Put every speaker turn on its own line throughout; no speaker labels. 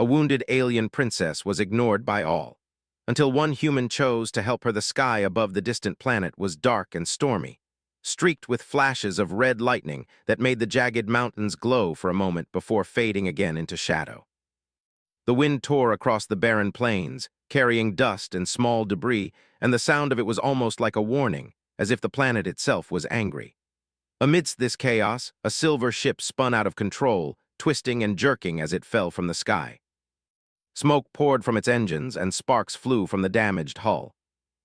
A wounded alien princess was ignored by all, until one human chose to help her. The sky above the distant planet was dark and stormy, streaked with flashes of red lightning that made the jagged mountains glow for a moment before fading again into shadow. The wind tore across the barren plains, carrying dust and small debris, and the sound of it was almost like a warning, as if the planet itself was angry. Amidst this chaos, a silver ship spun out of control, twisting and jerking as it fell from the sky. Smoke poured from its engines and sparks flew from the damaged hull.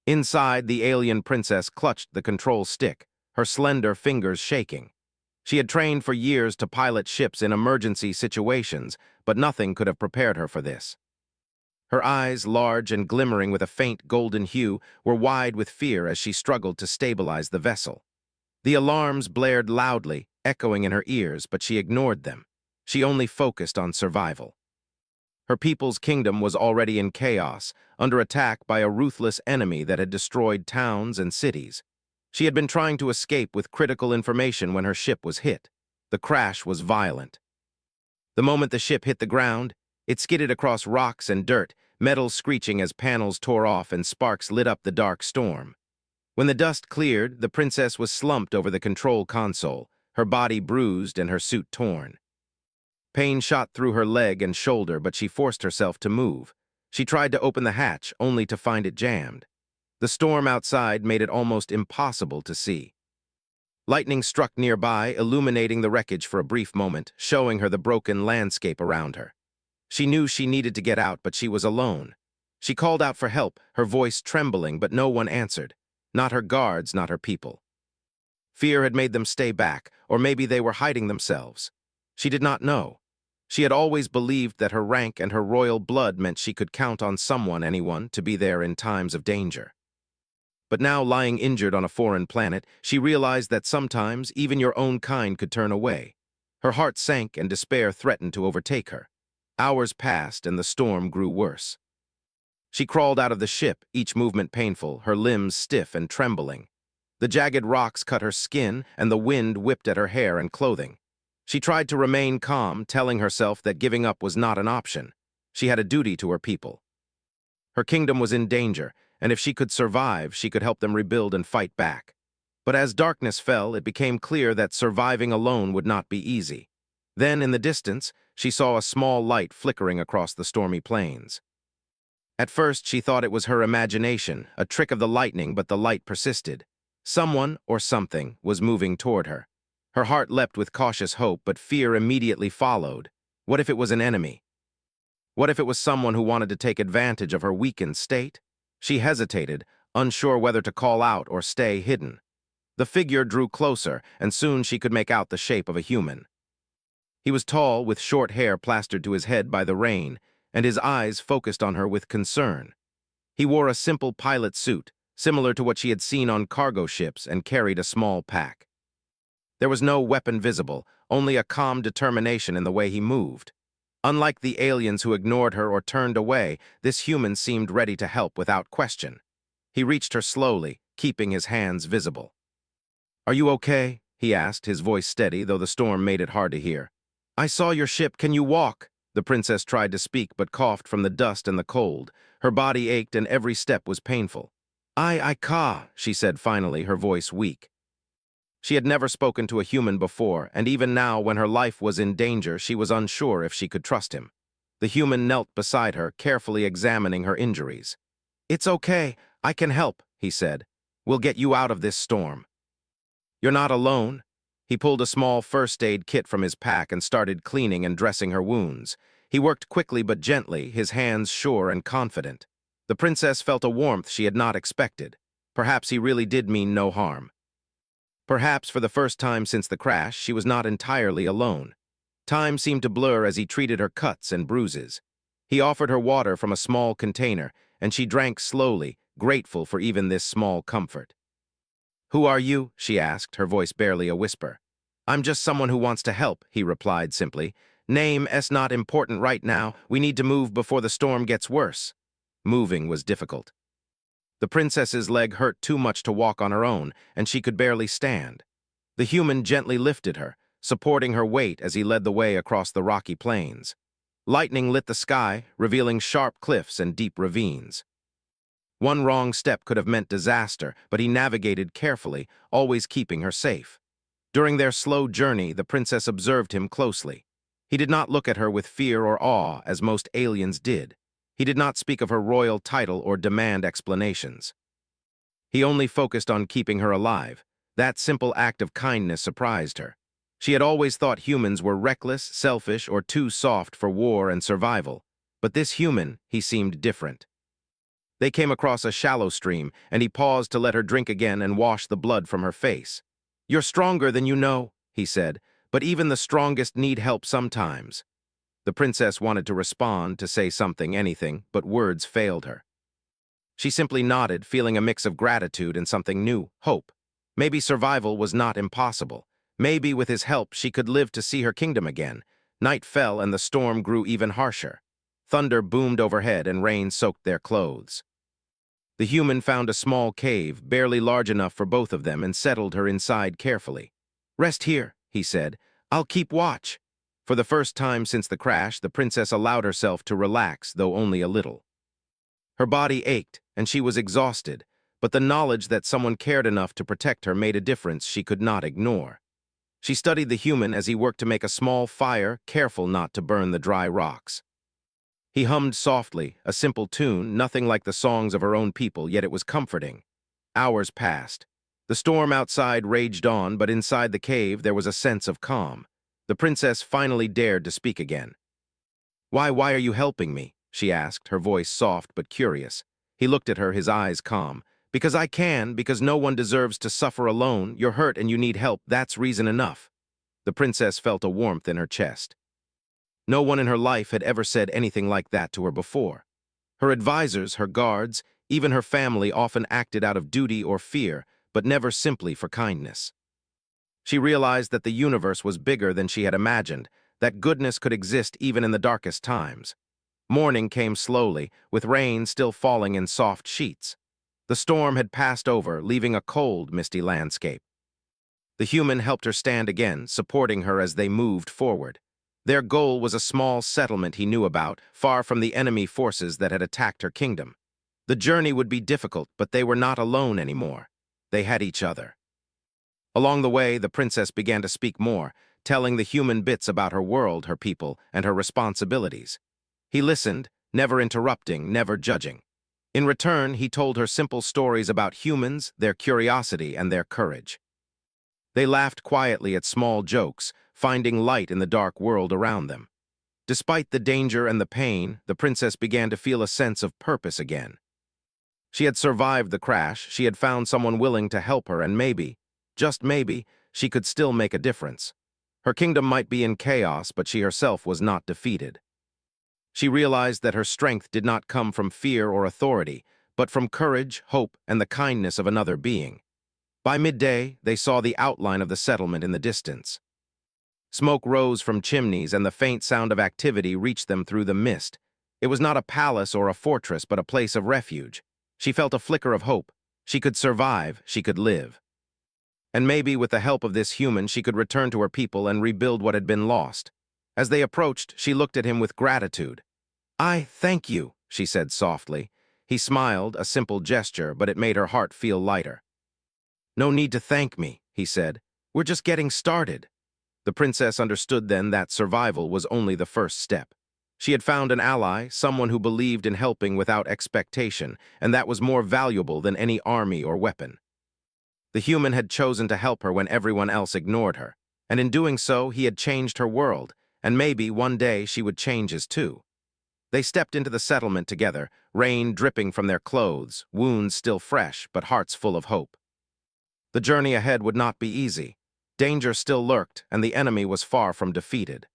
Inside, the alien princess clutched the control stick, her slender fingers shaking. She had trained for years to pilot ships in emergency situations, but nothing could have prepared her for this. Her eyes, large and glimmering with a faint golden hue, were wide with fear as she struggled to stabilize the vessel. The alarms blared loudly, echoing in her ears, but she ignored them. She only focused on survival. Her people's kingdom was already in chaos, under attack by a ruthless enemy that had destroyed towns and cities. She had been trying to escape with critical information when her ship was hit. The crash was violent. The moment the ship hit the ground, it skidded across rocks and dirt, metal screeching as panels tore off and sparks lit up the dark storm. When the dust cleared, the princess was slumped over the control console, her body bruised and her suit torn. Pain shot through her leg and shoulder, but she forced herself to move. She tried to open the hatch, only to find it jammed. The storm outside made it almost impossible to see. Lightning struck nearby, illuminating the wreckage for a brief moment, showing her the broken landscape around her. She knew she needed to get out, but she was alone. She called out for help, her voice trembling, but no one answered. Not her guards, not her people. Fear had made them stay back, or maybe they were hiding themselves. She did not know. She had always believed that her rank and her royal blood meant she could count on anyone, to be there in times of danger. But now, lying injured on a foreign planet, she realized that sometimes even your own kind could turn away. Her heart sank and despair threatened to overtake her. Hours passed and the storm grew worse. She crawled out of the ship, each movement painful, her limbs stiff and trembling. The jagged rocks cut her skin and the wind whipped at her hair and clothing. She tried to remain calm, telling herself that giving up was not an option. She had a duty to her people. Her kingdom was in danger, and if she could survive, she could help them rebuild and fight back. But as darkness fell, it became clear that surviving alone would not be easy. Then, in the distance, she saw a small light flickering across the stormy plains. At first, she thought it was her imagination, a trick of the lightning, but the light persisted. Someone, or something, was moving toward her. Her heart leapt with cautious hope, but fear immediately followed. What if it was an enemy? What if it was someone who wanted to take advantage of her weakened state? She hesitated, unsure whether to call out or stay hidden. The figure drew closer, and soon she could make out the shape of a human. He was tall, with short hair plastered to his head by the rain, and his eyes focused on her with concern. He wore a simple pilot suit, similar to what she had seen on cargo ships, and carried a small pack. There was no weapon visible, only a calm determination in the way he moved. Unlike the aliens who ignored her or turned away, this human seemed ready to help without question. He reached her slowly, keeping his hands visible. "Are you okay?" he asked, his voice steady, though the storm made it hard to hear. "I saw your ship. Can you walk?" The princess tried to speak, but coughed from the dust and the cold. Her body ached and every step was painful. I ca," she said finally, her voice weak. She had never spoken to a human before, and even now, when her life was in danger, she was unsure if she could trust him. The human knelt beside her, carefully examining her injuries. "It's okay. I can help," he said. "We'll get you out of this storm." "You're not alone." He pulled a small first aid kit from his pack and started cleaning and dressing her wounds. He worked quickly but gently, his hands sure and confident. The princess felt a warmth she had not expected. Perhaps he really did mean no harm. Perhaps for the first time since the crash, she was not entirely alone. Time seemed to blur as he treated her cuts and bruises. He offered her water from a small container, and she drank slowly, grateful for even this small comfort. "Who are you?" she asked, her voice barely a whisper. "I'm just someone who wants to help," he replied simply. "Name is not important right now. We need to move before the storm gets worse." Moving was difficult. The princess's leg hurt too much to walk on her own, and she could barely stand. The human gently lifted her, supporting her weight as he led the way across the rocky plains. Lightning lit the sky, revealing sharp cliffs and deep ravines. One wrong step could have meant disaster, but he navigated carefully, always keeping her safe. During their slow journey, the princess observed him closely. He did not look at her with fear or awe, as most aliens did. He did not speak of her royal title or demand explanations. He only focused on keeping her alive. That simple act of kindness surprised her. She had always thought humans were reckless, selfish, or too soft for war and survival. But this human, he seemed different. They came across a shallow stream, and he paused to let her drink again and wash the blood from her face. "You're stronger than you know," he said, "but even the strongest need help sometimes." The princess wanted to respond, to say something, anything, but words failed her. She simply nodded, feeling a mix of gratitude and something new, hope. Maybe survival was not impossible. Maybe with his help she could live to see her kingdom again. Night fell and the storm grew even harsher. Thunder boomed overhead and rain soaked their clothes. The human found a small cave, barely large enough for both of them, and settled her inside carefully. "Rest here," he said. "I'll keep watch." For the first time since the crash, the princess allowed herself to relax, though only a little. Her body ached, and she was exhausted, but the knowledge that someone cared enough to protect her made a difference she could not ignore. She studied the human as he worked to make a small fire, careful not to burn the dry rocks. He hummed softly, a simple tune, nothing like the songs of her own people, yet it was comforting. Hours passed. The storm outside raged on, but inside the cave there was a sense of calm. The princess finally dared to speak again. Why are you helping me?" she asked, her voice soft but curious. He looked at her, his eyes calm. "Because I can, because no one deserves to suffer alone. You're hurt and you need help, that's reason enough." The princess felt a warmth in her chest. No one in her life had ever said anything like that to her before. Her advisors, her guards, even her family often acted out of duty or fear, but never simply for kindness. She realized that the universe was bigger than she had imagined, that goodness could exist even in the darkest times. Morning came slowly, with rain still falling in soft sheets. The storm had passed over, leaving a cold, misty landscape. The human helped her stand again, supporting her as they moved forward. Their goal was a small settlement he knew about, far from the enemy forces that had attacked her kingdom. The journey would be difficult, but they were not alone anymore. They had each other. Along the way, the princess began to speak more, telling the human bits about her world, her people, and her responsibilities. He listened, never interrupting, never judging. In return, he told her simple stories about humans, their curiosity, and their courage. They laughed quietly at small jokes, finding light in the dark world around them. Despite the danger and the pain, the princess began to feel a sense of purpose again. She had survived the crash, she had found someone willing to help her, and maybe, just maybe, she could still make a difference. Her kingdom might be in chaos, but she herself was not defeated. She realized that her strength did not come from fear or authority, but from courage, hope, and the kindness of another being. By midday, they saw the outline of the settlement in the distance. Smoke rose from chimneys, and the faint sound of activity reached them through the mist. It was not a palace or a fortress, but a place of refuge. She felt a flicker of hope. She could survive, she could live. And maybe with the help of this human, she could return to her people and rebuild what had been lost. As they approached, she looked at him with gratitude. "I thank you," she said softly. He smiled, a simple gesture, but it made her heart feel lighter. "No need to thank me," he said. "We're just getting started." The princess understood then that survival was only the first step. She had found an ally, someone who believed in helping without expectation, and that was more valuable than any army or weapon. The human had chosen to help her when everyone else ignored her, and in doing so, he had changed her world, and maybe one day she would change his too. They stepped into the settlement together, rain dripping from their clothes, wounds still fresh, but hearts full of hope. The journey ahead would not be easy. Danger still lurked, and the enemy was far from defeated.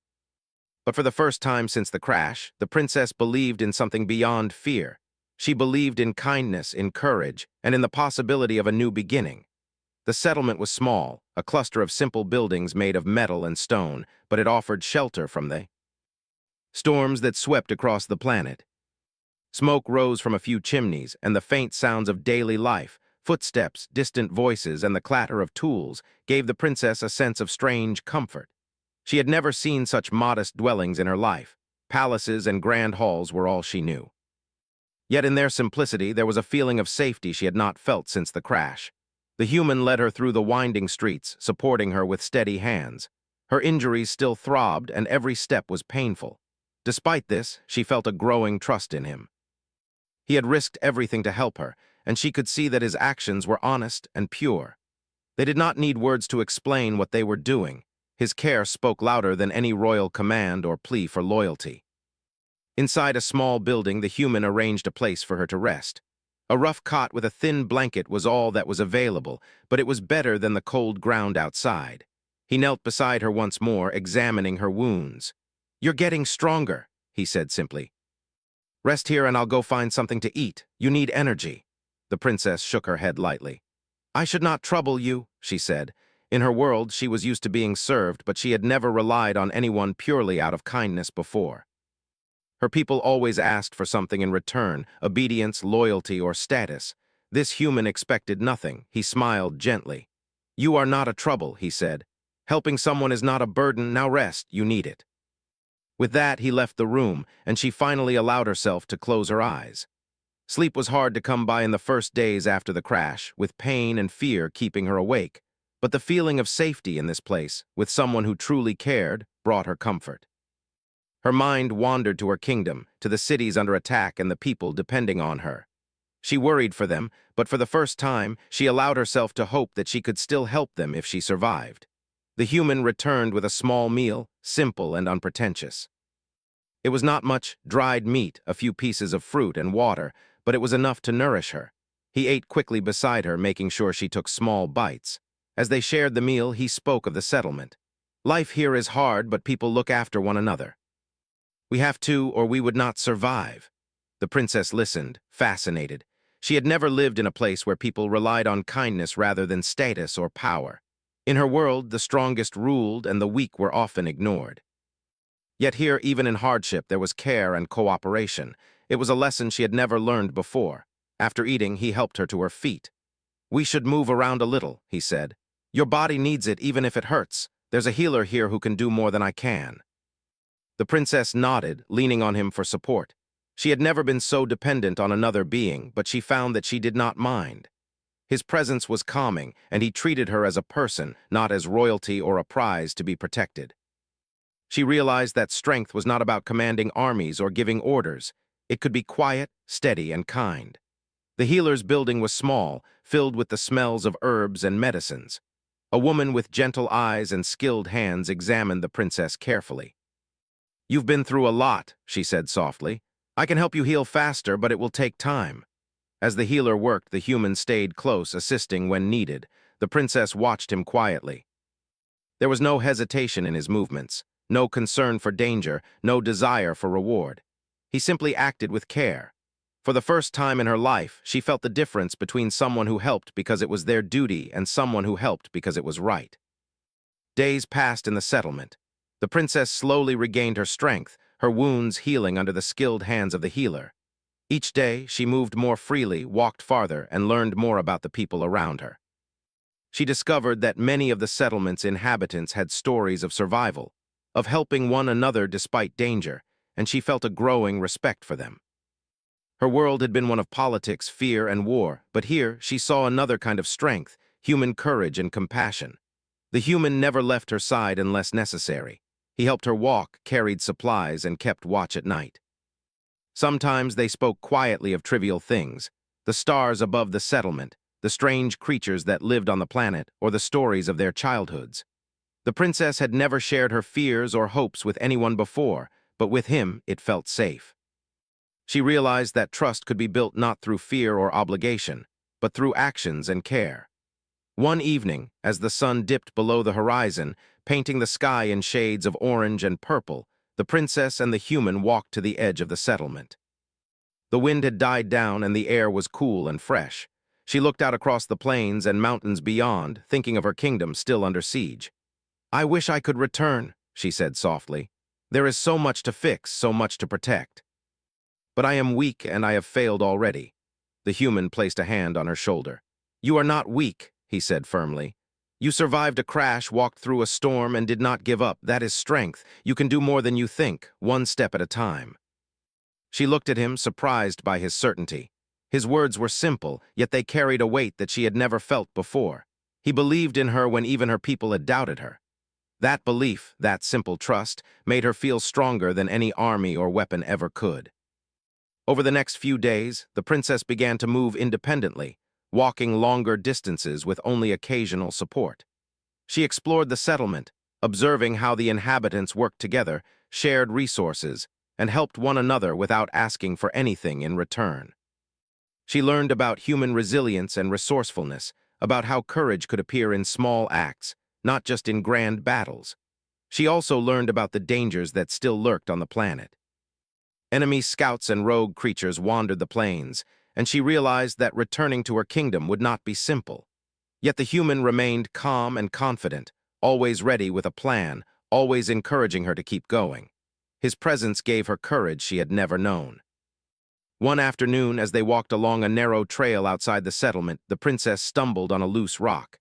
But for the first time since the crash, the princess believed in something beyond fear. She believed in kindness, in courage, and in the possibility of a new beginning. The settlement was small, a cluster of simple buildings made of metal and stone, but it offered shelter from the storms that swept across the planet. Smoke rose from a few chimneys, and the faint sounds of daily life, footsteps, distant voices, and the clatter of tools gave the princess a sense of strange comfort. She had never seen such modest dwellings in her life. Palaces and grand halls were all she knew. Yet in their simplicity, there was a feeling of safety she had not felt since the crash. The human led her through the winding streets, supporting her with steady hands. Her injuries still throbbed, and every step was painful. Despite this, she felt a growing trust in him. He had risked everything to help her, and she could see that his actions were honest and pure. They did not need words to explain what they were doing. His care spoke louder than any royal command or plea for loyalty. Inside a small building, the human arranged a place for her to rest. A rough cot with a thin blanket was all that was available, but it was better than the cold ground outside. He knelt beside her once more, examining her wounds. "You're getting stronger," he said simply. "Rest here and I'll go find something to eat. You need energy." The princess shook her head lightly. "I should not trouble you," she said. In her world, she was used to being served, but she had never relied on anyone purely out of kindness before. Her people always asked for something in return: obedience, loyalty, or status. This human expected nothing. He smiled gently. "You are not a trouble," he said. "Helping someone is not a burden. Now rest, you need it." With that, he left the room, and she finally allowed herself to close her eyes. Sleep was hard to come by in the first days after the crash, with pain and fear keeping her awake. But the feeling of safety in this place, with someone who truly cared, brought her comfort. Her mind wandered to her kingdom, to the cities under attack and the people depending on her. She worried for them, but for the first time, she allowed herself to hope that she could still help them if she survived. The human returned with a small meal, simple and unpretentious. It was not much: dried meat, a few pieces of fruit, and water, but it was enough to nourish her. He ate quickly beside her, making sure she took small bites. As they shared the meal, he spoke of the settlement. "Life here is hard, but people look after one another. We have to, or we would not survive." The princess listened, fascinated. She had never lived in a place where people relied on kindness rather than status or power. In her world, the strongest ruled and the weak were often ignored. Yet here, even in hardship, there was care and cooperation. It was a lesson she had never learned before. After eating, he helped her to her feet. "We should move around a little," he said. "Your body needs it even if it hurts. There's a healer here who can do more than I can." The princess nodded, leaning on him for support. She had never been so dependent on another being, but she found that she did not mind. His presence was calming, and he treated her as a person, not as royalty or a prize to be protected. She realized that strength was not about commanding armies or giving orders. It could be quiet, steady, and kind. The healer's building was small, filled with the smells of herbs and medicines. A woman with gentle eyes and skilled hands examined the princess carefully. "You've been through a lot," she said softly. "I can help you heal faster, but it will take time." As the healer worked, the human stayed close, assisting when needed. The princess watched him quietly. There was no hesitation in his movements, no concern for danger, no desire for reward. He simply acted with care. For the first time in her life, she felt the difference between someone who helped because it was their duty and someone who helped because it was right. Days passed in the settlement. The princess slowly regained her strength, her wounds healing under the skilled hands of the healer. Each day, she moved more freely, walked farther, and learned more about the people around her. She discovered that many of the settlement's inhabitants had stories of survival, of helping one another despite danger, and she felt a growing respect for them. Her world had been one of politics, fear, and war, but here she saw another kind of strength: human courage and compassion. The human never left her side unless necessary. He helped her walk, carried supplies, and kept watch at night. Sometimes they spoke quietly of trivial things: the stars above the settlement, the strange creatures that lived on the planet, or the stories of their childhoods. The princess had never shared her fears or hopes with anyone before, but with him it felt safe. She realized that trust could be built not through fear or obligation, but through actions and care. One evening, as the sun dipped below the horizon, painting the sky in shades of orange and purple, the princess and the human walked to the edge of the settlement. The wind had died down and the air was cool and fresh. She looked out across the plains and mountains beyond, thinking of her kingdom still under siege. "I wish I could return," she said softly. "There is so much to fix, so much to protect. But I am weak and I have failed already." The human placed a hand on her shoulder. "You are not weak," he said firmly. You survived a crash, walked through a storm, and did not give up. That is strength. You can do more than you think, one step at a time. She looked at him, surprised by his certainty. His words were simple, yet they carried a weight that she had never felt before. He believed in her when even her people had doubted her. That belief, that simple trust, made her feel stronger than any army or weapon ever could. Over the next few days, the princess began to move independently, walking longer distances with only occasional support. She explored the settlement, observing how the inhabitants worked together, shared resources, and helped one another without asking for anything in return. She learned about human resilience and resourcefulness, about how courage could appear in small acts, not just in grand battles. She also learned about the dangers that still lurked on the planet. Enemy scouts and rogue creatures wandered the plains, and she realized that returning to her kingdom would not be simple. Yet the human remained calm and confident, always ready with a plan, always encouraging her to keep going. His presence gave her courage she had never known. One afternoon, as they walked along a narrow trail outside the settlement, the princess stumbled on a loose rock.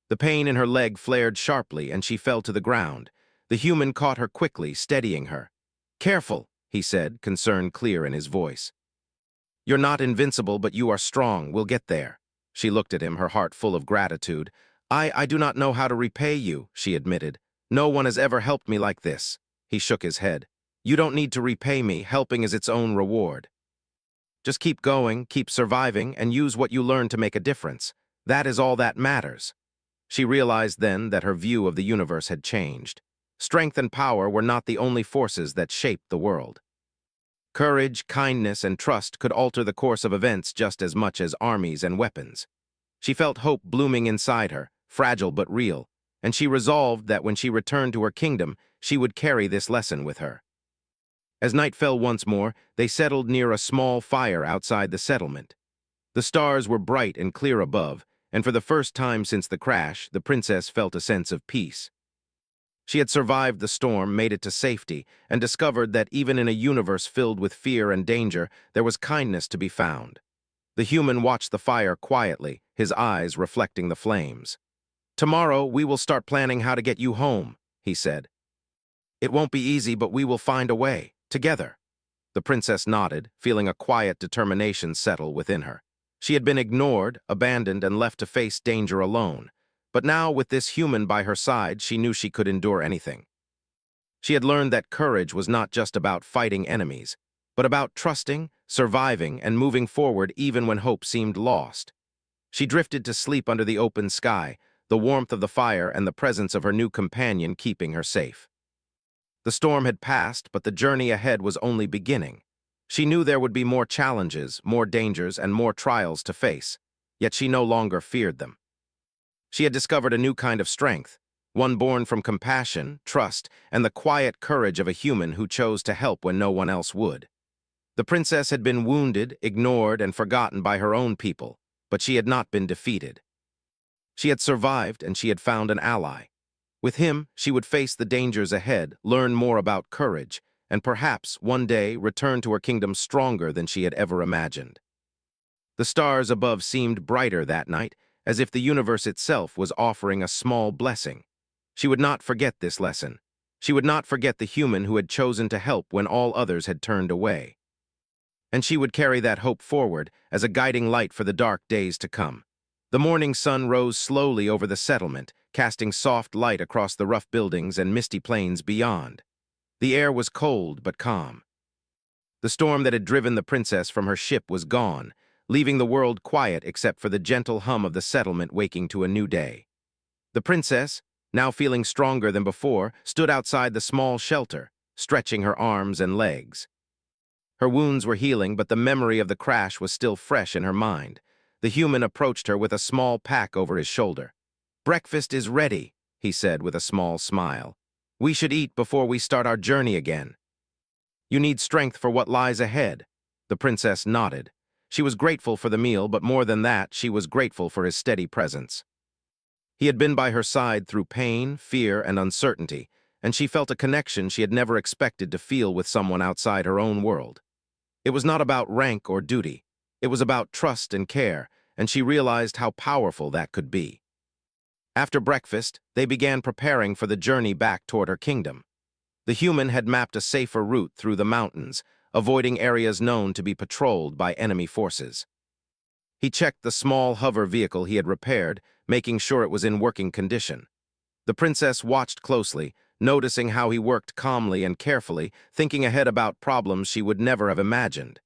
The pain in her leg flared sharply, and she fell to the ground. The human caught her quickly, steadying her. "Careful," he said, concern clear in his voice. "You're not invincible, but you are strong. We'll get there." She looked at him, her heart full of gratitude. I do not know how to repay you," she admitted. "No one has ever helped me like this." He shook his head. "You don't need to repay me. Helping is its own reward. Just keep going, keep surviving, and use what you learn to make a difference. That is all that matters." She realized then that her view of the universe had changed. Strength and power were not the only forces that shaped the world. Courage, kindness, and trust could alter the course of events just as much as armies and weapons. She felt hope blooming inside her, fragile but real, and she resolved that when she returned to her kingdom, she would carry this lesson with her. As night fell once more, they settled near a small fire outside the settlement. The stars were bright and clear above, and for the first time since the crash, the princess felt a sense of peace. She had survived the storm, made it to safety, and discovered that even in a universe filled with fear and danger, there was kindness to be found. The human watched the fire quietly, his eyes reflecting the flames. "Tomorrow, we will start planning how to get you home," he said. "It won't be easy, but we will find a way, together." The princess nodded, feeling a quiet determination settle within her. She had been ignored, abandoned, and left to face danger alone. But now, with this human by her side, she knew she could endure anything. She had learned that courage was not just about fighting enemies, but about trusting, surviving, and moving forward even when hope seemed lost. She drifted to sleep under the open sky, the warmth of the fire and the presence of her new companion keeping her safe. The storm had passed, but the journey ahead was only beginning. She knew there would be more challenges, more dangers, and more trials to face, yet she no longer feared them. She had discovered a new kind of strength, one born from compassion, trust, and the quiet courage of a human who chose to help when no one else would. The princess had been wounded, ignored, and forgotten by her own people, but she had not been defeated. She had survived, and she had found an ally. With him, she would face the dangers ahead, learn more about courage, and perhaps, one day, return to her kingdom stronger than she had ever imagined. The stars above seemed brighter that night, as if the universe itself was offering a small blessing. She would not forget this lesson. She would not forget the human who had chosen to help when all others had turned away. And she would carry that hope forward as a guiding light for the dark days to come. The morning sun rose slowly over the settlement, casting soft light across the rough buildings and misty plains beyond. The air was cold but calm. The storm that had driven the princess from her ship was gone, leaving the world quiet except for the gentle hum of the settlement waking to a new day. The princess, now feeling stronger than before, stood outside the small shelter, stretching her arms and legs. Her wounds were healing, but the memory of the crash was still fresh in her mind. The human approached her with a small pack over his shoulder. "Breakfast is ready," he said with a small smile. "We should eat before we start our journey again. You need strength for what lies ahead." The princess nodded. She was grateful for the meal, but more than that, she was grateful for his steady presence. He had been by her side through pain, fear, and uncertainty, and she felt a connection she had never expected to feel with someone outside her own world. It was not about rank or duty. It was about trust and care, and she realized how powerful that could be. After breakfast, they began preparing for the journey back toward her kingdom. The human had mapped a safer route through the mountains, avoiding areas known to be patrolled by enemy forces. He checked the small hover vehicle he had repaired, making sure it was in working condition. The princess watched closely, noticing how he worked calmly and carefully, thinking ahead about problems she would never have imagined.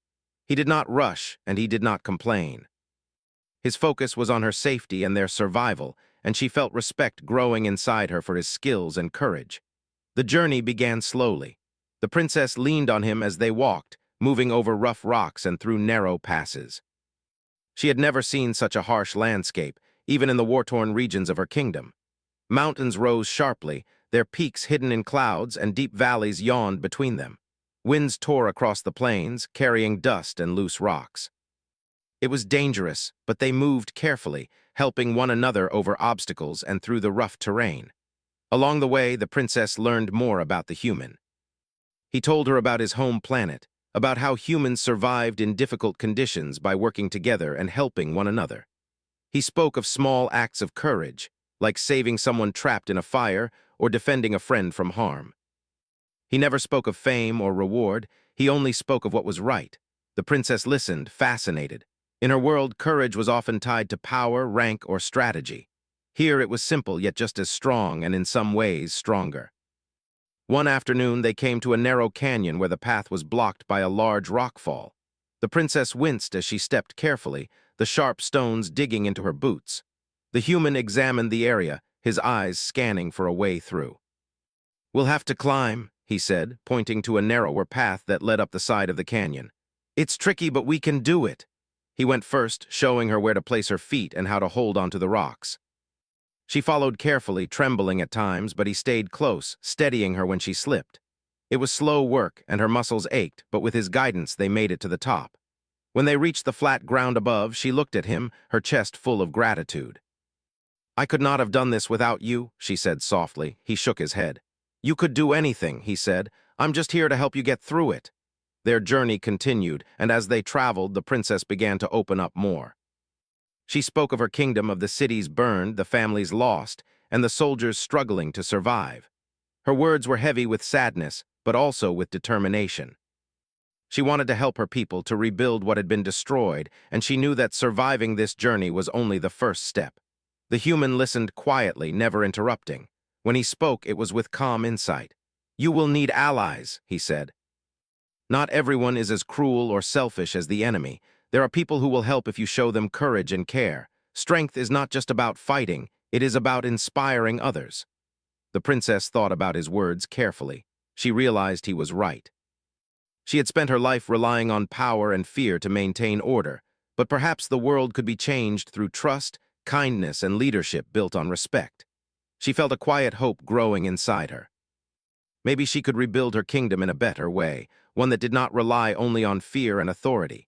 He did not rush, and he did not complain. His focus was on her safety and their survival, and she felt respect growing inside her for his skills and courage. The journey began slowly. The princess leaned on him as they walked, moving over rough rocks and through narrow passes. She had never seen such a harsh landscape, even in the war-torn regions of her kingdom. Mountains rose sharply, their peaks hidden in clouds, and deep valleys yawned between them. Winds tore across the plains, carrying dust and loose rocks. It was dangerous, but they moved carefully, helping one another over obstacles and through the rough terrain. Along the way, the princess learned more about the human. He told her about his home planet, about how humans survived in difficult conditions by working together and helping one another. He spoke of small acts of courage, like saving someone trapped in a fire or defending a friend from harm. He never spoke of fame or reward, he only spoke of what was right. The princess listened, fascinated. In her world, courage was often tied to power, rank, or strategy. Here it was simple, yet just as strong, and in some ways stronger. One afternoon, they came to a narrow canyon where the path was blocked by a large rockfall. The princess winced as she stepped carefully, the sharp stones digging into her boots. The human examined the area, his eyes scanning for a way through. "We'll have to climb," he said, pointing to a narrower path that led up the side of the canyon. "It's tricky, but we can do it." He went first, showing her where to place her feet and how to hold onto the rocks. She followed carefully, trembling at times, but he stayed close, steadying her when she slipped. It was slow work, and her muscles ached, but with his guidance they made it to the top. When they reached the flat ground above, she looked at him, her chest full of gratitude. "I could not have done this without you," she said softly. He shook his head. "You could do anything," he said. "I'm just here to help you get through it." Their journey continued, and as they traveled, the princess began to open up more. She spoke of her kingdom, of the cities burned, the families lost, and the soldiers struggling to survive. Her words were heavy with sadness, but also with determination. She wanted to help her people to rebuild what had been destroyed, and she knew that surviving this journey was only the first step. The human listened quietly, never interrupting. When he spoke, it was with calm insight. "You will need allies," he said. "Not everyone is as cruel or selfish as the enemy. There are people who will help if you show them courage and care. Strength is not just about fighting, it is about inspiring others." The princess thought about his words carefully. She realized he was right. She had spent her life relying on power and fear to maintain order, but perhaps the world could be changed through trust, kindness, and leadership built on respect. She felt a quiet hope growing inside her. Maybe she could rebuild her kingdom in a better way, one that did not rely only on fear and authority.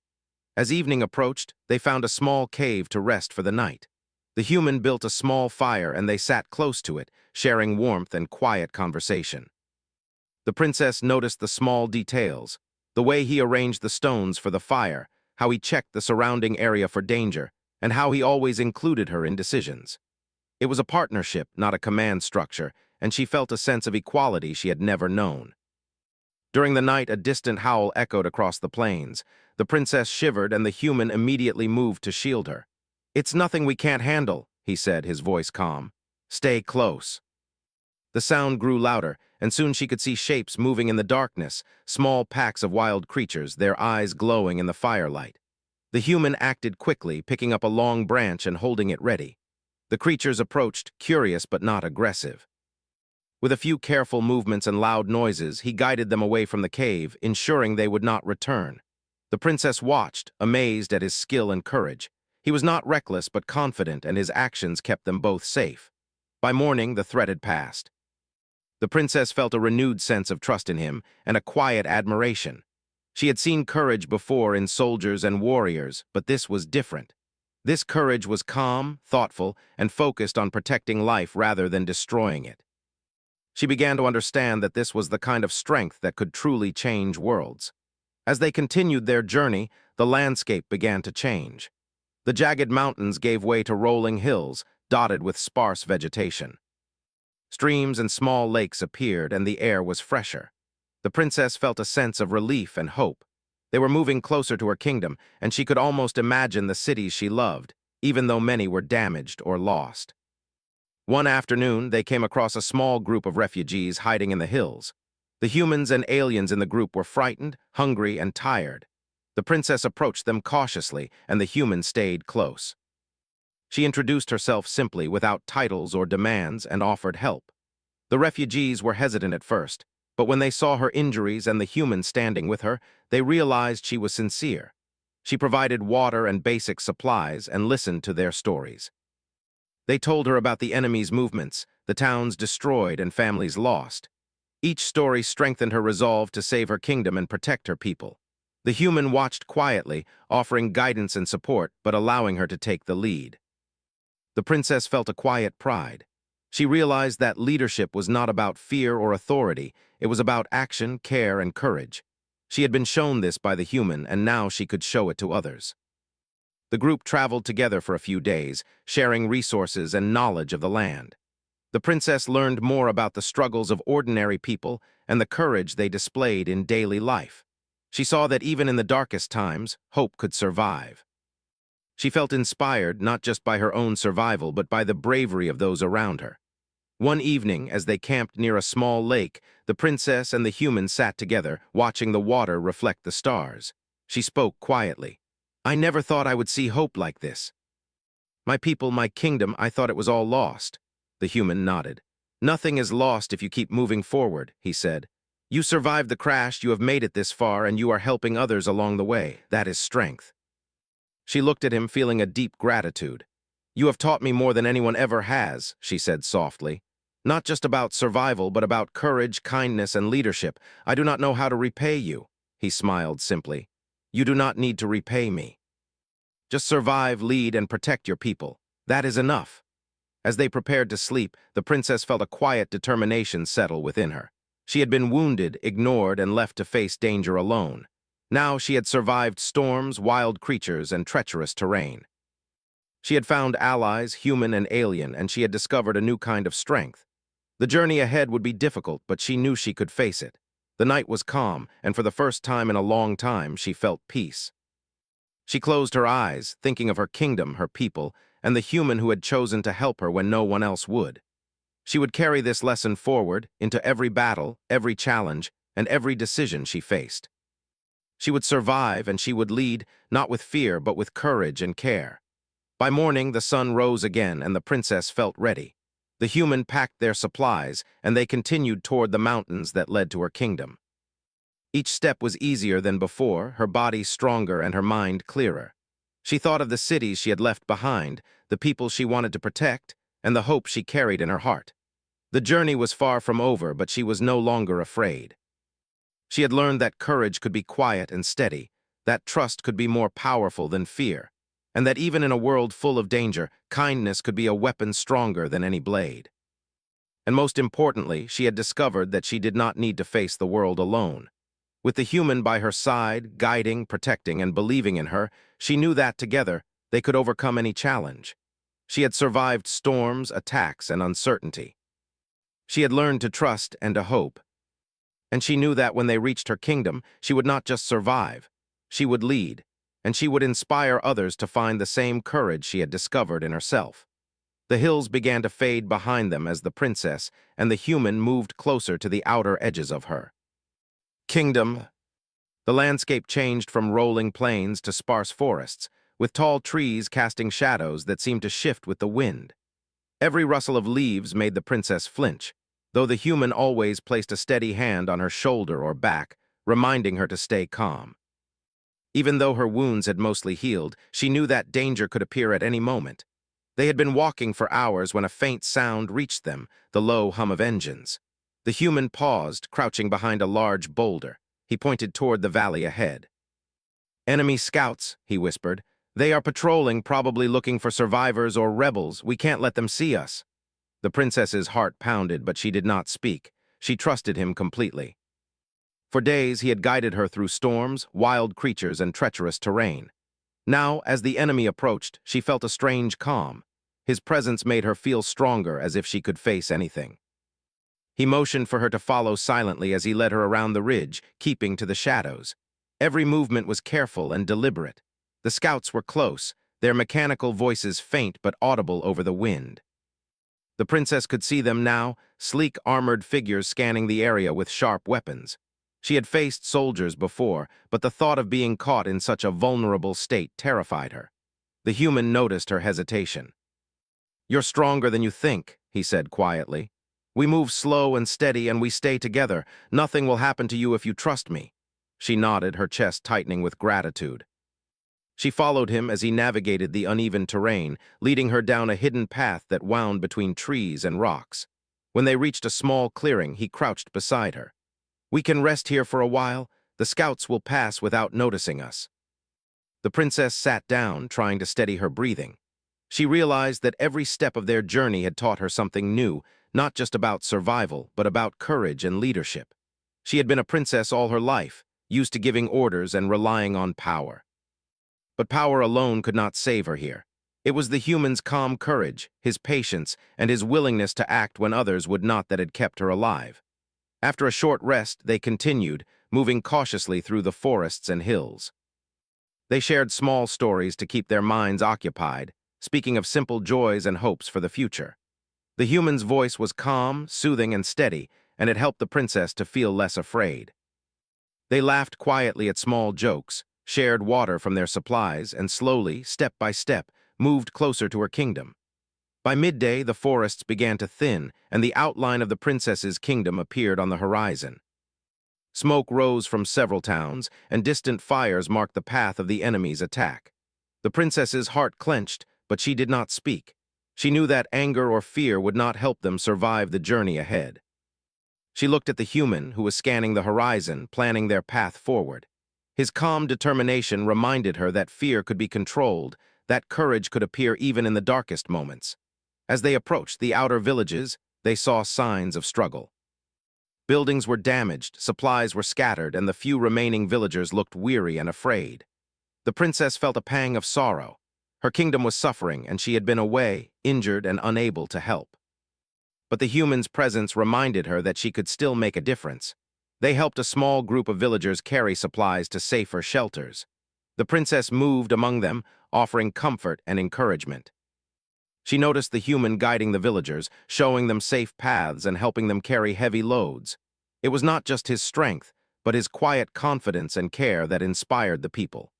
As evening approached, they found a small cave to rest for the night. The human built a small fire and they sat close to it, sharing warmth and quiet conversation. The princess noticed the small details, the way he arranged the stones for the fire, how he checked the surrounding area for danger, and how he always included her in decisions. It was a partnership, not a command structure, and she felt a sense of equality she had never known. During the night, a distant howl echoed across the plains. The princess shivered, and the human immediately moved to shield her. "It's nothing we can't handle," he said, his voice calm. "Stay close." The sound grew louder, and soon she could see shapes moving in the darkness, small packs of wild creatures, their eyes glowing in the firelight. The human acted quickly, picking up a long branch and holding it ready. The creatures approached, curious but not aggressive. With a few careful movements and loud noises, he guided them away from the cave, ensuring they would not return. The princess watched, amazed at his skill and courage. He was not reckless but confident, and his actions kept them both safe. By morning, the threat had passed. The princess felt a renewed sense of trust in him and a quiet admiration. She had seen courage before in soldiers and warriors, but this was different. This courage was calm, thoughtful, and focused on protecting life rather than destroying it. She began to understand that this was the kind of strength that could truly change worlds. As they continued their journey, the landscape began to change. The jagged mountains gave way to rolling hills, dotted with sparse vegetation. Streams and small lakes appeared, and the air was fresher. The princess felt a sense of relief and hope. They were moving closer to her kingdom, and she could almost imagine the cities she loved, even though many were damaged or lost. One afternoon, they came across a small group of refugees hiding in the hills. The humans and aliens in the group were frightened, hungry, and tired. The princess approached them cautiously, and the humans stayed close. She introduced herself simply, without titles or demands, and offered help. The refugees were hesitant at first, but when they saw her injuries and the humans standing with her, they realized she was sincere. She provided water and basic supplies and listened to their stories. They told her about the enemy's movements, the towns destroyed and families lost. Each story strengthened her resolve to save her kingdom and protect her people. The human watched quietly, offering guidance and support, but allowing her to take the lead. The princess felt a quiet pride. She realized that leadership was not about fear or authority, it was about action, care, and courage. She had been shown this by the human, and now she could show it to others. The group traveled together for a few days, sharing resources and knowledge of the land. The princess learned more about the struggles of ordinary people and the courage they displayed in daily life. She saw that even in the darkest times, hope could survive. She felt inspired not just by her own survival, but by the bravery of those around her. One evening, as they camped near a small lake, the princess and the human sat together, watching the water reflect the stars. She spoke quietly. "I never thought I would see hope like this. My people, my kingdom, I thought it was all lost." The human nodded. "Nothing is lost if you keep moving forward," he said. "You survived the crash, you have made it this far, and you are helping others along the way. That is strength." She looked at him, feeling a deep gratitude. "You have taught me more than anyone ever has," she said softly. "Not just about survival, but about courage, kindness, and leadership. I do not know how to repay you." He smiled simply. "You do not need to repay me. Just survive, lead, and protect your people. That is enough." As they prepared to sleep, the princess felt a quiet determination settle within her. She had been wounded, ignored, and left to face danger alone. Now she had survived storms, wild creatures, and treacherous terrain. She had found allies, human and alien, and she had discovered a new kind of strength. The journey ahead would be difficult, but she knew she could face it. The night was calm, and for the first time in a long time, she felt peace. She closed her eyes, thinking of her kingdom, her people, and the human who had chosen to help her when no one else would. She would carry this lesson forward into every battle, every challenge, and every decision she faced. She would survive, and she would lead, not with fear, but with courage and care. By morning, the sun rose again, and the princess felt ready. The human packed their supplies, and they continued toward the mountains that led to her kingdom. Each step was easier than before, her body stronger and her mind clearer. She thought of the cities she had left behind, the people she wanted to protect, and the hope she carried in her heart. The journey was far from over, but she was no longer afraid. She had learned that courage could be quiet and steady, that trust could be more powerful than fear, and that even in a world full of danger, kindness could be a weapon stronger than any blade. And most importantly, she had discovered that she did not need to face the world alone. With the human by her side, guiding, protecting, and believing in her, she knew that together they could overcome any challenge. She had survived storms, attacks, and uncertainty. She had learned to trust and to hope. And she knew that when they reached her kingdom, she would not just survive, she would lead, and she would inspire others to find the same courage she had discovered in herself. The hills began to fade behind them as the princess and the human moved closer to the outer edges of her kingdom. The landscape changed from rolling plains to sparse forests, with tall trees casting shadows that seemed to shift with the wind. Every rustle of leaves made the princess flinch, though the human always placed a steady hand on her shoulder or back, reminding her to stay calm. Even though her wounds had mostly healed, she knew that danger could appear at any moment. They had been walking for hours when a faint sound reached them, the low hum of engines. The human paused, crouching behind a large boulder. He pointed toward the valley ahead. "Enemy scouts," he whispered. "They are patrolling, probably looking for survivors or rebels. We can't let them see us." The princess's heart pounded, but she did not speak. She trusted him completely. For days, he had guided her through storms, wild creatures, and treacherous terrain. Now, as the enemy approached, she felt a strange calm. His presence made her feel stronger, as if she could face anything. He motioned for her to follow silently as he led her around the ridge, keeping to the shadows. Every movement was careful and deliberate. The scouts were close, their mechanical voices faint but audible over the wind. The princess could see them now, sleek armored figures scanning the area with sharp weapons. She had faced soldiers before, but the thought of being caught in such a vulnerable state terrified her. The human noticed her hesitation. "You're stronger than you think," he said quietly. "We move slow and steady and we stay together. Nothing will happen to you if you trust me." She nodded, her chest tightening with gratitude. She followed him as he navigated the uneven terrain, leading her down a hidden path that wound between trees and rocks. When they reached a small clearing, he crouched beside her. "We can rest here for a while. The scouts will pass without noticing us." The princess sat down, trying to steady her breathing. She realized that every step of their journey had taught her something new, not just about survival, but about courage and leadership. She had been a princess all her life, used to giving orders and relying on power. But power alone could not save her here. It was the human's calm courage, his patience, and his willingness to act when others would not that had kept her alive. After a short rest, they continued, moving cautiously through the forests and hills. They shared small stories to keep their minds occupied, speaking of simple joys and hopes for the future. The human's voice was calm, soothing, and steady, and it helped the princess to feel less afraid. They laughed quietly at small jokes, shared water from their supplies, and slowly, step by step, moved closer to her kingdom. By midday, the forests began to thin, and the outline of the princess's kingdom appeared on the horizon. Smoke rose from several towns, and distant fires marked the path of the enemy's attack. The princess's heart clenched, but she did not speak. She knew that anger or fear would not help them survive the journey ahead. She looked at the human, who was scanning the horizon, planning their path forward. His calm determination reminded her that fear could be controlled, that courage could appear even in the darkest moments. As they approached the outer villages, they saw signs of struggle. Buildings were damaged, supplies were scattered, and the few remaining villagers looked weary and afraid. The princess felt a pang of sorrow. Her kingdom was suffering, and she had been away, injured and unable to help. But the human's presence reminded her that she could still make a difference. They helped a small group of villagers carry supplies to safer shelters. The princess moved among them, offering comfort and encouragement. She noticed the human guiding the villagers, showing them safe paths and helping them carry heavy loads. It was not just his strength, but his quiet confidence and care that inspired the people.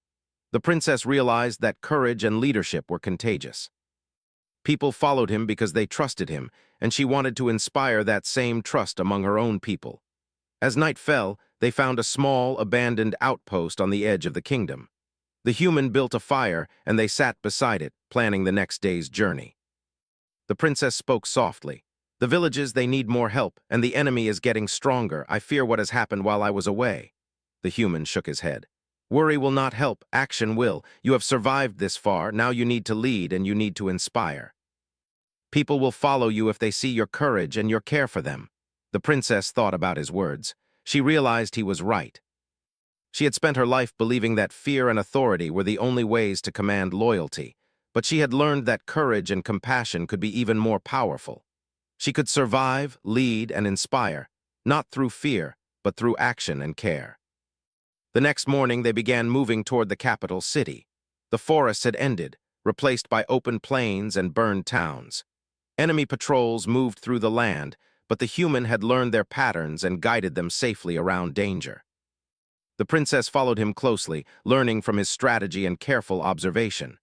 The princess realized that courage and leadership were contagious. People followed him because they trusted him, and she wanted to inspire that same trust among her own people. As night fell, they found a small, abandoned outpost on the edge of the kingdom. The human built a fire, and they sat beside it, planning the next day's journey. The princess spoke softly. "The villages, they need more help, and the enemy is getting stronger. I fear what has happened while I was away." The human shook his head. "Worry will not help, action will. You have survived this far, now you need to lead and you need to inspire. People will follow you if they see your courage and your care for them." The princess thought about his words. She realized he was right. She had spent her life believing that fear and authority were the only ways to command loyalty, but she had learned that courage and compassion could be even more powerful. She could survive, lead, and inspire, not through fear, but through action and care. The next morning, they began moving toward the capital city. The forests had ended, replaced by open plains and burned towns. Enemy patrols moved through the land, but the human had learned their patterns and guided them safely around danger. The princess followed him closely, learning from his strategy and careful observation.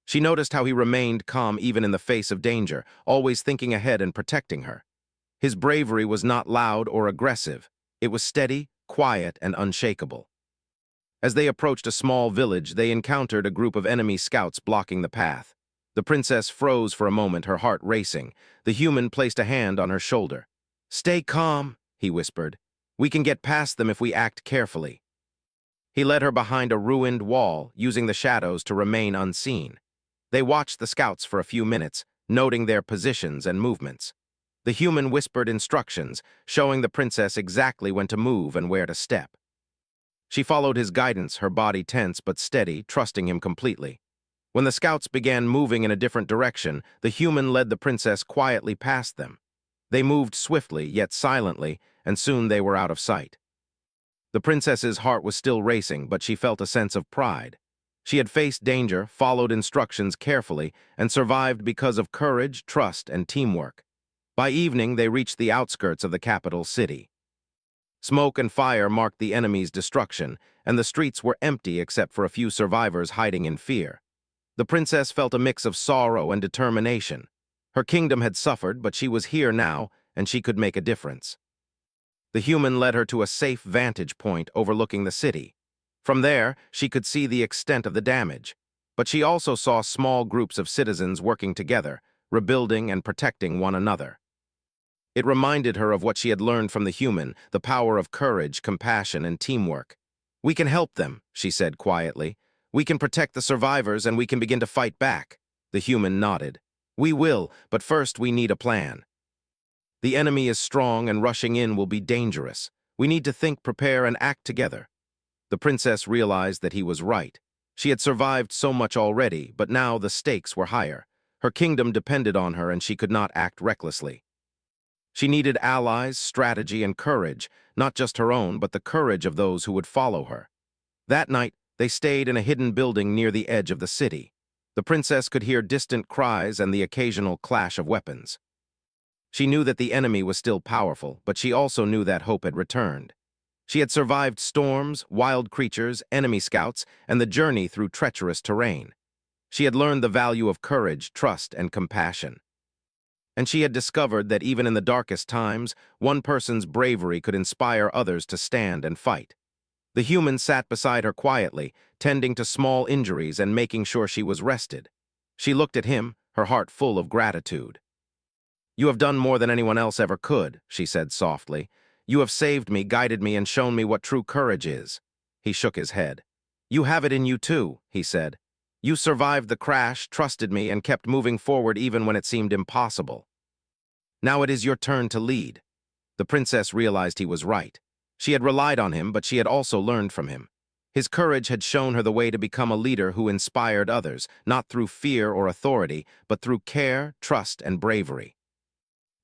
She noticed how he remained calm even in the face of danger, always thinking ahead and protecting her. His bravery was not loud or aggressive. It was steady, quiet, and unshakable. As they approached a small village, they encountered a group of enemy scouts blocking the path. The princess froze for a moment, her heart racing. The human placed a hand on her shoulder. "Stay calm," he whispered. "We can get past them if we act carefully." He led her behind a ruined wall, using the shadows to remain unseen. They watched the scouts for a few minutes, noting their positions and movements. The human whispered instructions, showing the princess exactly when to move and where to step. She followed his guidance, her body tense but steady, trusting him completely. When the scouts began moving in a different direction, the human led the princess quietly past them. They moved swiftly, yet silently, and soon they were out of sight. The princess's heart was still racing, but she felt a sense of pride. She had faced danger, followed instructions carefully, and survived because of courage, trust, and teamwork. By evening, they reached the outskirts of the capital city. Smoke and fire marked the enemy's destruction, and the streets were empty except for a few survivors hiding in fear. The princess felt a mix of sorrow and determination. Her kingdom had suffered, but she was here now, and she could make a difference. The human led her to a safe vantage point overlooking the city. From there, she could see the extent of the damage, but she also saw small groups of citizens working together, rebuilding and protecting one another. It reminded her of what she had learned from the human, the power of courage, compassion, and teamwork. "We can help them," she said quietly. "We can protect the survivors and we can begin to fight back." The human nodded. "We will, but first we need a plan. The enemy is strong and rushing in will be dangerous. We need to think, prepare, and act together." The princess realized that he was right. She had survived so much already, but now the stakes were higher. Her kingdom depended on her and she could not act recklessly. She needed allies, strategy, and courage, not just her own, but the courage of those who would follow her. That night, they stayed in a hidden building near the edge of the city. The princess could hear distant cries and the occasional clash of weapons. She knew that the enemy was still powerful, but she also knew that hope had returned. She had survived storms, wild creatures, enemy scouts, and the journey through treacherous terrain. She had learned the value of courage, trust, and compassion. And she had discovered that even in the darkest times, one person's bravery could inspire others to stand and fight. The human sat beside her quietly, tending to small injuries and making sure she was rested. She looked at him, her heart full of gratitude. "You have done more than anyone else ever could," she said softly. "You have saved me, guided me, and shown me what true courage is." He shook his head. "You have it in you too," he said. "You survived the crash, trusted me, and kept moving forward even when it seemed impossible. Now it is your turn to lead." The princess realized he was right. She had relied on him, but she had also learned from him. His courage had shown her the way to become a leader who inspired others, not through fear or authority, but through care, trust, and bravery.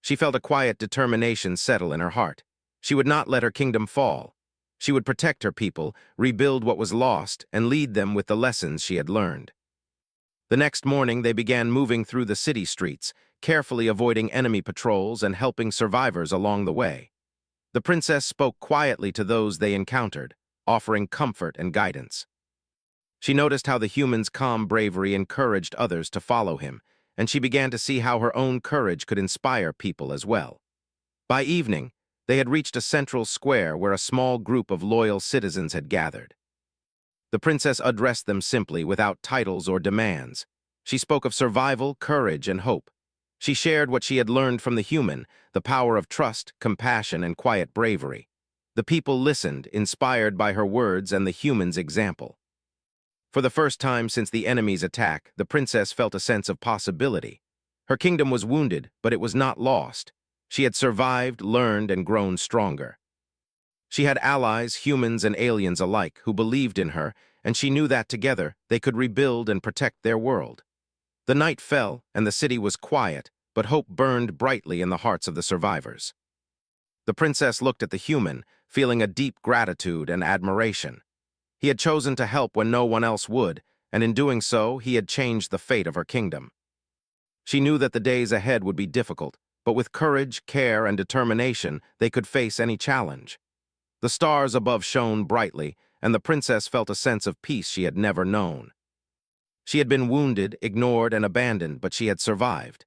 She felt a quiet determination settle in her heart. She would not let her kingdom fall. She would protect her people, rebuild what was lost, and lead them with the lessons she had learned. The next morning, they began moving through the city streets, carefully avoiding enemy patrols and helping survivors along the way. The princess spoke quietly to those they encountered, offering comfort and guidance. She noticed how the human's calm bravery encouraged others to follow him, and she began to see how her own courage could inspire people as well. By evening, they had reached a central square where a small group of loyal citizens had gathered. The princess addressed them simply, without titles or demands. She spoke of survival, courage, and hope. She shared what she had learned from the human, the power of trust, compassion, and quiet bravery. The people listened, inspired by her words and the human's example. For the first time since the enemy's attack, the princess felt a sense of possibility. Her kingdom was wounded, but it was not lost. She had survived, learned, and grown stronger. She had allies, humans and aliens alike, who believed in her, and she knew that together they could rebuild and protect their world. The night fell, and the city was quiet, but hope burned brightly in the hearts of the survivors. The princess looked at the human, feeling a deep gratitude and admiration. He had chosen to help when no one else would, and in doing so, he had changed the fate of her kingdom. She knew that the days ahead would be difficult, but with courage, care, and determination, they could face any challenge. The stars above shone brightly, and the princess felt a sense of peace she had never known. She had been wounded, ignored, and abandoned, but she had survived.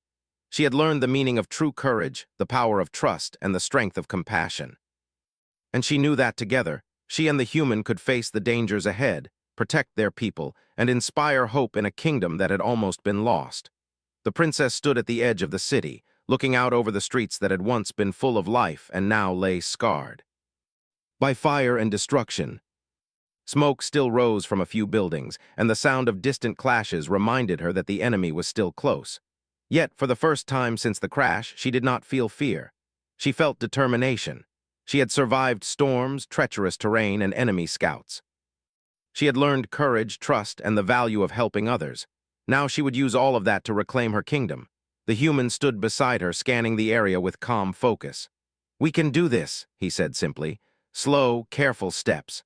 She had learned the meaning of true courage, the power of trust, and the strength of compassion. And she knew that together, she and the human could face the dangers ahead, protect their people, and inspire hope in a kingdom that had almost been lost. The princess stood at the edge of the city, looking out over the streets that had once been full of life and now lay scarred by fire and destruction. Smoke still rose from a few buildings, and the sound of distant clashes reminded her that the enemy was still close. Yet, for the first time since the crash, she did not feel fear. She felt determination. She had survived storms, treacherous terrain, and enemy scouts. She had learned courage, trust, and the value of helping others. Now she would use all of that to reclaim her kingdom. The human stood beside her, scanning the area with calm focus. "We can do this," he said simply. "Slow, careful steps.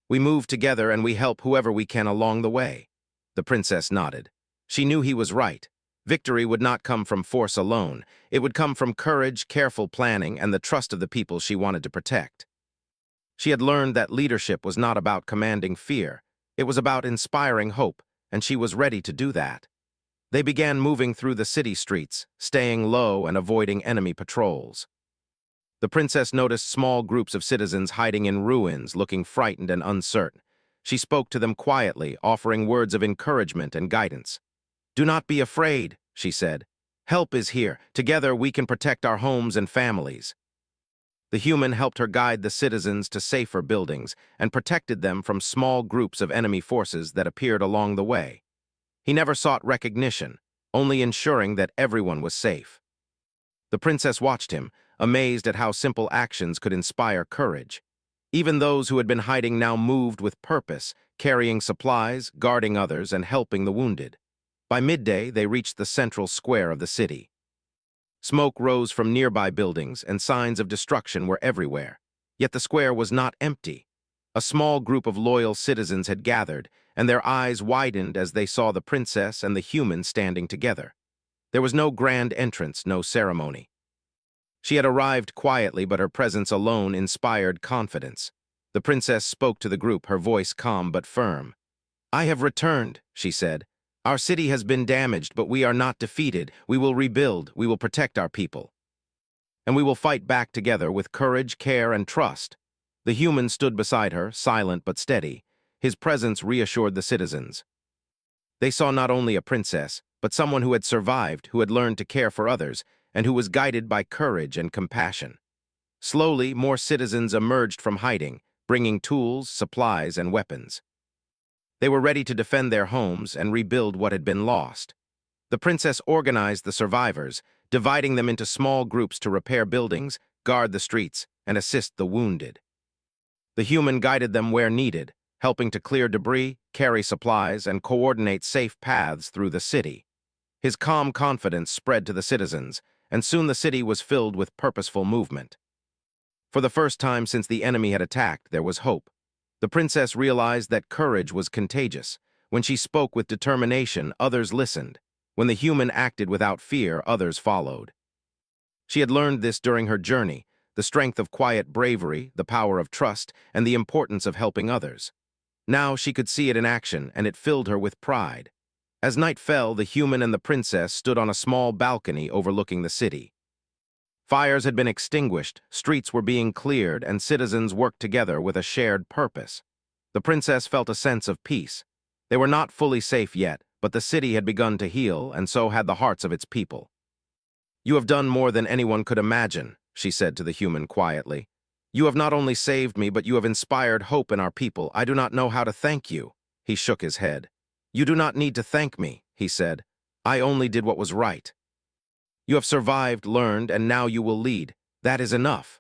We move together and we help whoever we can along the way." The princess nodded. She knew he was right. Victory would not come from force alone. It would come from courage, careful planning, and the trust of the people she wanted to protect. She had learned that leadership was not about commanding fear. It was about inspiring hope, and she was ready to do that. They began moving through the city streets, staying low and avoiding enemy patrols. The princess noticed small groups of citizens hiding in ruins, looking frightened and uncertain. She spoke to them quietly, offering words of encouragement and guidance. "Do not be afraid," she said. "Help is here. Together we can protect our homes and families." The human helped her guide the citizens to safer buildings and protected them from small groups of enemy forces that appeared along the way. He never sought recognition, only ensuring that everyone was safe. The princess watched him, amazed at how simple actions could inspire courage. Even those who had been hiding now moved with purpose, carrying supplies, guarding others, and helping the wounded. By midday, they reached the central square of the city. Smoke rose from nearby buildings, and signs of destruction were everywhere. Yet the square was not empty. A small group of loyal citizens had gathered, and their eyes widened as they saw the princess and the human standing together. There was no grand entrance, no ceremony. She had arrived quietly, but her presence alone inspired confidence. The princess spoke to the group, her voice calm but firm. "I have returned," she said. "Our city has been damaged, but we are not defeated. We will rebuild, we will protect our people. And we will fight back together with courage, care, and trust." The human stood beside her, silent but steady. His presence reassured the citizens. They saw not only a princess, but someone who had survived, who had learned to care for others, and who was guided by courage and compassion. Slowly, more citizens emerged from hiding, bringing tools, supplies, and weapons. They were ready to defend their homes and rebuild what had been lost. The princess organized the survivors, dividing them into small groups to repair buildings, guard the streets, and assist the wounded. The human guided them where needed, helping to clear debris, carry supplies, and coordinate safe paths through the city. His calm confidence spread to the citizens, and soon the city was filled with purposeful movement. For the first time since the enemy had attacked, there was hope. The princess realized that courage was contagious. When she spoke with determination, others listened. When the human acted without fear, others followed. She had learned this during her journey, the strength of quiet bravery, the power of trust, and the importance of helping others. Now she could see it in action, and it filled her with pride. As night fell, the human and the princess stood on a small balcony overlooking the city. Fires had been extinguished, streets were being cleared, and citizens worked together with a shared purpose. The princess felt a sense of peace. They were not fully safe yet, but the city had begun to heal, and so had the hearts of its people. "You have done more than anyone could imagine," she said to the human quietly. "You have not only saved me, but you have inspired hope in our people. I do not know how to thank you." He shook his head. "You do not need to thank me," he said. "I only did what was right. You have survived, learned, and now you will lead. That is enough."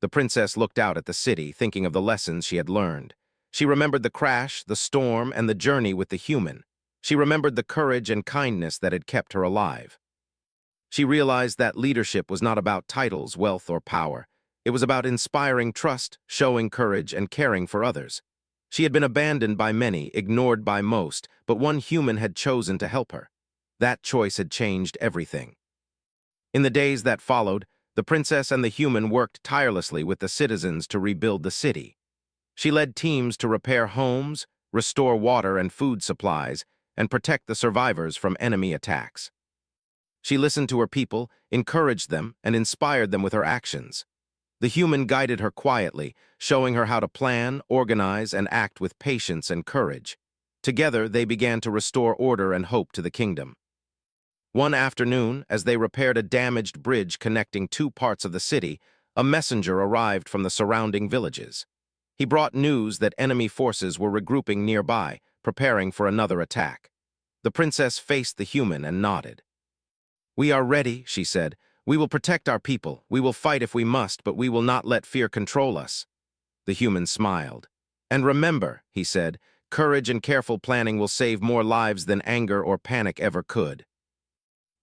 The princess looked out at the city, thinking of the lessons she had learned. She remembered the crash, the storm, and the journey with the human. She remembered the courage and kindness that had kept her alive. She realized that leadership was not about titles, wealth, or power. It was about inspiring trust, showing courage, and caring for others. She had been abandoned by many, ignored by most, but one human had chosen to help her. That choice had changed everything. In the days that followed, the princess and the human worked tirelessly with the citizens to rebuild the city. She led teams to repair homes, restore water and food supplies, and protect the survivors from enemy attacks. She listened to her people, encouraged them, and inspired them with her actions. The human guided her quietly, showing her how to plan, organize, and act with patience and courage. Together, they began to restore order and hope to the kingdom. One afternoon, as they repaired a damaged bridge connecting two parts of the city, a messenger arrived from the surrounding villages. He brought news that enemy forces were regrouping nearby, preparing for another attack. The princess faced the human and nodded. "We are ready," she said. "We will protect our people. We will fight if we must, but we will not let fear control us." The human smiled. "And remember," he said, Courage and careful planning will save more lives than anger or panic ever could.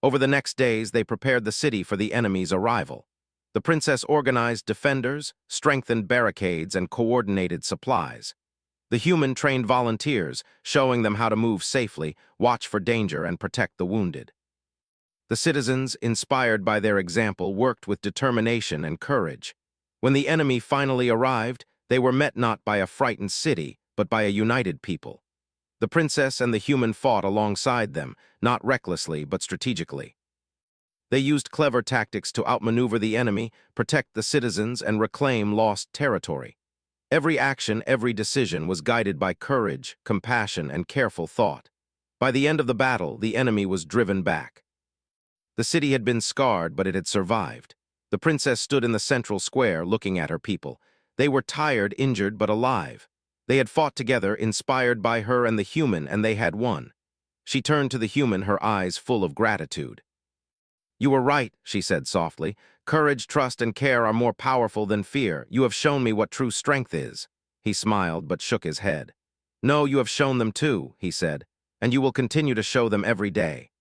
Over the next days, they prepared the city for the enemy's arrival. The princess organized defenders, strengthened barricades, and coordinated supplies. The human trained volunteers, showing them how to move safely, watch for danger, and protect the wounded. The citizens, inspired by their example, worked with determination and courage. When the enemy finally arrived, they were met not by a frightened city, but by a united people. The princess and the human fought alongside them, not recklessly but strategically. They used clever tactics to outmaneuver the enemy, protect the citizens, and reclaim lost territory. Every action, every decision was guided by courage, compassion, and careful thought. By the end of the battle, the enemy was driven back. The city had been scarred, but it had survived. The princess stood in the central square, looking at her people. They were tired, injured, but alive. They had fought together, inspired by her and the human, and they had won. She turned to the human, her eyes full of gratitude. "You were right," she said softly. "Courage, trust, and care are more powerful than fear. You have shown me what true strength is." He smiled, but shook his head. "No, you have shown them too," he said, "and you will continue to show them every day."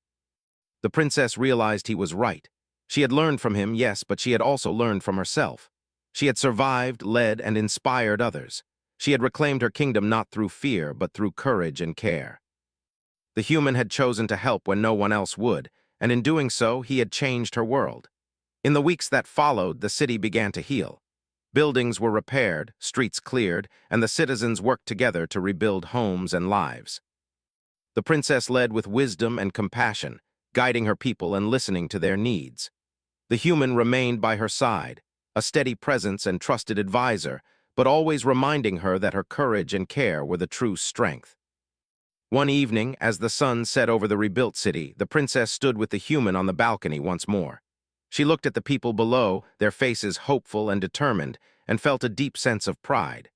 The princess realized he was right. She had learned from him, yes, but she had also learned from herself. She had survived, led, and inspired others. She had reclaimed her kingdom not through fear, but through courage and care. The human had chosen to help when no one else would, and in doing so, he had changed her world. In the weeks that followed, the city began to heal. Buildings were repaired, streets cleared, and the citizens worked together to rebuild homes and lives. The princess led with wisdom and compassion, guiding her people and listening to their needs. The human remained by her side, a steady presence and trusted advisor, but always reminding her that her courage and care were the true strength. One evening, as the sun set over the rebuilt city, the princess stood with the human on the balcony once more. She looked at the people below, their faces hopeful and determined, and felt a deep sense of pride.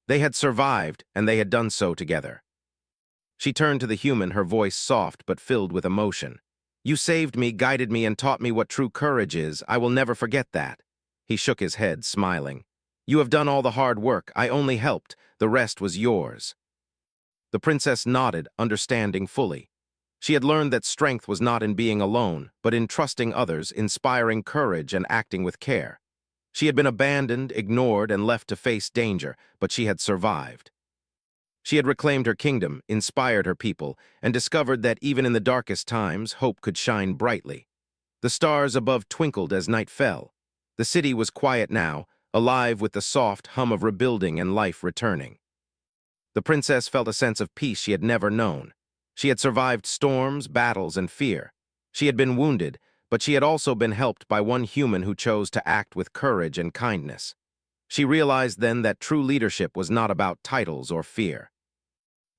They had survived, and they had done so together. She turned to the human, her voice soft but filled with emotion. "You saved me, guided me, and taught me what true courage is. I will never forget that." He shook his head, smiling. "You have done all the hard work. I only helped. The rest was yours." The princess nodded, understanding fully. She had learned that strength was not in being alone, but in trusting others, inspiring courage, and acting with care. She had been abandoned, ignored, and left to face danger, but she had survived. She had reclaimed her kingdom, inspired her people, and discovered that even in the darkest times, hope could shine brightly. The stars above twinkled as night fell. The city was quiet now, alive with the soft hum of rebuilding and life returning. The princess felt a sense of peace she had never known. She had survived storms, battles, and fear. She had been wounded, but she had also been helped by one human who chose to act with courage and kindness. She realized then that true leadership was not about titles or fear.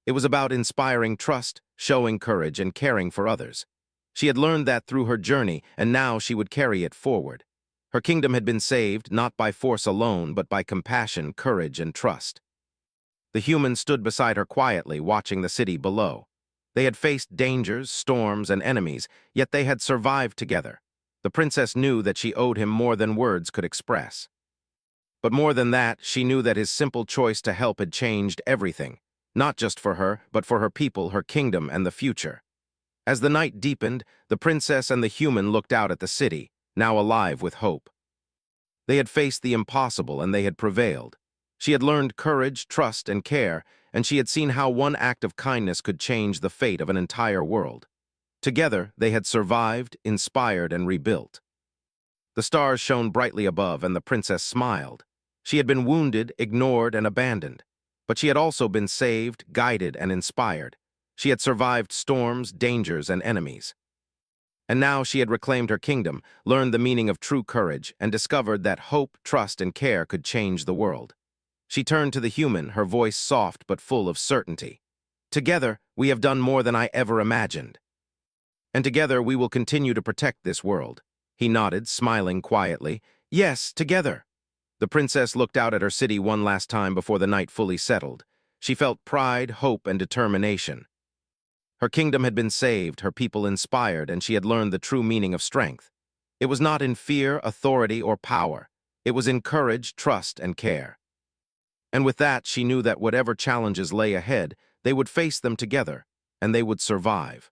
It was about inspiring trust, showing courage, and caring for others. She had learned that through her journey, and now she would carry it forward. Her kingdom had been saved, not by force alone, but by compassion, courage, and trust. The human stood beside her quietly, watching the city below. They had faced dangers, storms, and enemies, yet they had survived together. The princess knew that she owed him more than words could express. But more than that, she knew that his simple choice to help had changed everything, not just for her, but for her people, her kingdom, and the future. As the night deepened, the princess and the human looked out at the city, now alive with hope. They had faced the impossible, and they had prevailed. She had learned courage, trust, and care, and she had seen how one act of kindness could change the fate of an entire world. Together, they had survived, inspired, and rebuilt. The stars shone brightly above, and the princess smiled. She had been wounded, ignored, and abandoned. But she had also been saved, guided, and inspired. She had survived storms, dangers, and enemies. And now she had reclaimed her kingdom, learned the meaning of true courage, and discovered that hope, trust, and care could change the world. She turned to the human, her voice soft but full of certainty. "Together, we have done more than I ever imagined. And together we will continue to protect this world." He nodded, smiling quietly. "Yes, together." The princess looked out at her city one last time before the night fully settled. She felt pride, hope, and determination. Her kingdom had been saved, her people inspired, and she had learned the true meaning of strength. It was not in fear, authority, or power. It was in courage, trust, and care. And with that, she knew that whatever challenges lay ahead, They would face them together, and they would survive.